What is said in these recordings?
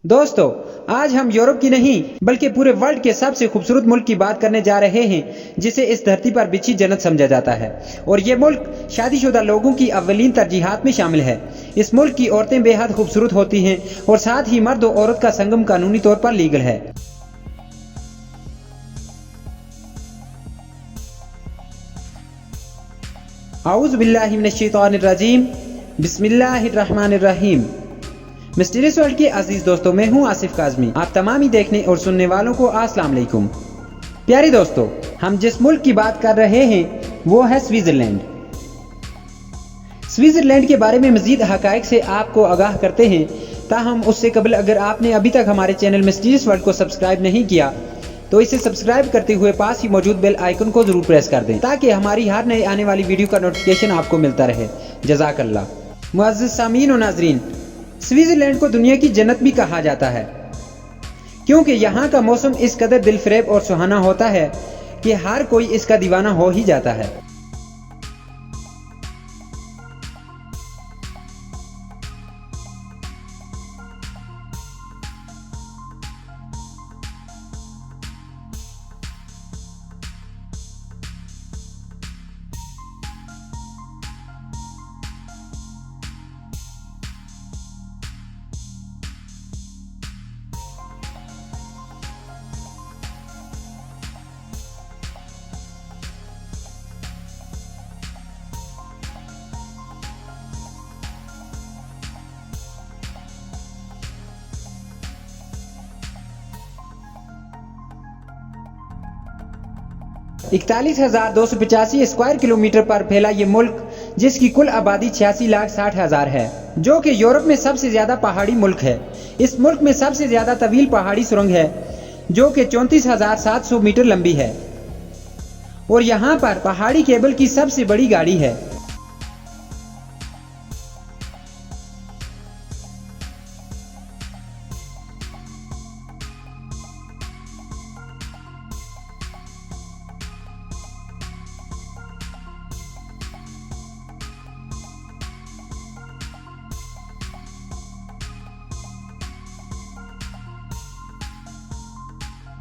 दोस्तों, आज हम यूरोप की नहीं बल्कि पूरे वर्ल्ड के सबसे खूबसूरत मुल्क की बात करने जा रहे हैं, जिसे इस धरती पर बिछी जन्नत समझा जाता है। और ये मुल्क शादीशुदा लोगों की अव्वलीन तरजीहात में शामिल है। इस मुल्क की औरतें बेहद खूबसूरत होती हैं और साथ ही मर्द और औरत का संगम कानूनी तौर पर लीगल है। आऊज़ु बिल्लाहि मिनश शैतानिर रजीम, बिस्मिल्लाहिर रहमानिर रहीम। मिस्टीरियस वर्ल्ड के अजीज दोस्तों, मैं हूं आसिफ काज़मी। आप तमाम ही देखने और सुनने वालों को अस्सलाम वालेकुम। प्यारे दोस्तों, हम जिस मुल्क की बात कर रहे हैं वो है स्विट्जरलैंड। स्विट्जरलैंड के बारे में मजीद हकायक से आपको आगाह करते हैं। ताहम उससे कबल अगर आपने अभी तक हमारे चैनल मिस्टीरियस वर्ल्ड को सब्सक्राइब नहीं किया तो इसे सब्सक्राइब करते हुए पास ही मौजूद बेल आइकन को जरूर प्रेस कर दें, ताकि हमारी हर नए आने वाली वीडियो का नोटिफिकेशन आपको मिलता रहे। जज़ाकल्लाह। मुअज़्ज़िज़ सामीन और नाज़रीन, स्विट्जरलैंड को दुनिया की जन्नत भी कहा जाता है, क्योंकि यहाँ का मौसम इस कदर दिलफरेब और सुहाना होता है कि हर कोई इसका दीवाना हो ही जाता है। इकतालीस 41,285 स्क्वायर किलोमीटर पर फैला ये मुल्क, जिसकी कुल आबादी 86,60,000 है, जो कि यूरोप में सबसे ज्यादा पहाड़ी मुल्क है। इस मुल्क में सबसे ज्यादा तवील पहाड़ी सुरंग है, जो कि 34,700 मीटर लंबी है, और यहाँ पर पहाड़ी केबल की सबसे बड़ी गाड़ी है।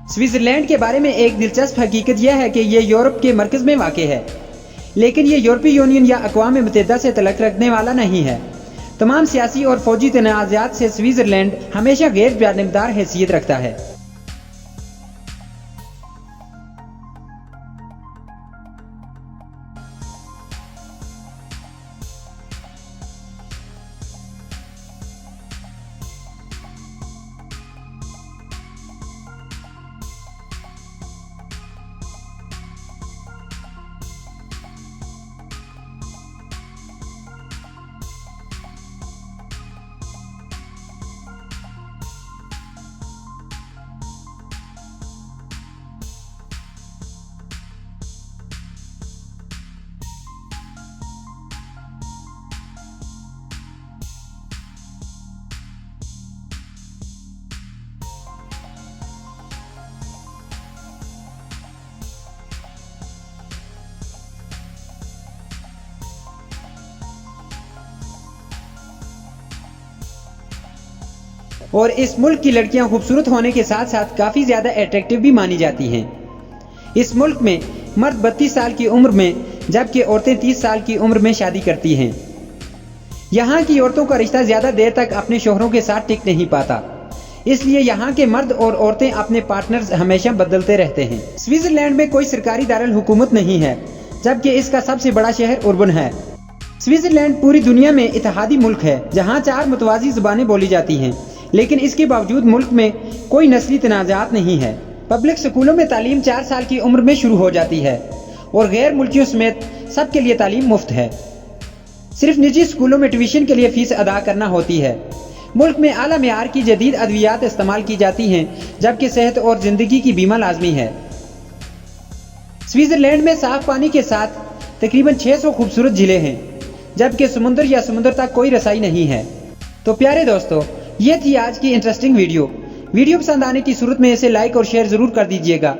स्विट्जरलैंड के बारे में एक दिलचस्प हकीकत यह है कि यह यूरोप के मरकज में वाक़ है, लेकिन यह यूरोपीय यूनियन या अक़वाम मुत्तहिदा से तल्लुक़ रखने वाला नहीं है। तमाम सियासी और फौजी तनाज़ात से स्विट्जरलैंड हमेशा गैर जानिबदार हैसियत रखता है। और इस मुल्क की लड़कियां खूबसूरत होने के साथ साथ काफी ज्यादा अट्रैक्टिव भी मानी जाती हैं। इस मुल्क में मर्द 32 साल की उम्र में, जबकि औरतें 30 साल की उम्र में शादी करती हैं। यहाँ की औरतों का रिश्ता ज्यादा देर तक अपने शोहरों के साथ टिक नहीं पाता, इसलिए यहाँ के मर्द और औरतें अपने पार्टनर्स हमेशा बदलते रहते हैं। स्विट्जरलैंड में कोई सरकारी दारुल हुकूमत नहीं है, जबकि इसका सबसे बड़ा शहर उर्बन है। स्विट्जरलैंड पूरी दुनिया में इत्तेहादी मुल्क है, जहाँ 4 मुतवाज़ी ज़ुबानें बोली जाती हैं, लेकिन इसके बावजूद मुल्क में कोई नस्ली तनाज़ात नहीं है। पब्लिक स्कूलों में तालीम 4 साल की उम्र में शुरू हो जाती है और गैर मुल्कियों समेत सबके लिए तालीम मुफ्त है। सिर्फ निजी स्कूलों में ट्यूशन के लिए फीस अदा करना होती है। मुल्क में आला मेयार की जदीद अद्वियात इस्तेमाल की जाती हैं, जबकि सेहत और जिंदगी की बीमा लाजमी है। स्विट्जरलैंड में साफ पानी के साथ तकरीबन 600 खूबसूरत झीलें हैं, जबकि समुद्र या समुद्र तक कोई रसाई नहीं है। तो प्यारे दोस्तों, ये थी आज की इंटरेस्टिंग वीडियो पसंद आने की सूरत में इसे लाइक और शेयर जरूर कर दीजिएगा।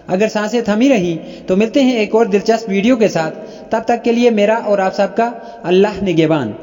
अगर सांसें थमी रही तो मिलते हैं एक और दिलचस्प वीडियो के साथ। तब तक के लिए मेरा और आप सबका अल्लाह निगहबान।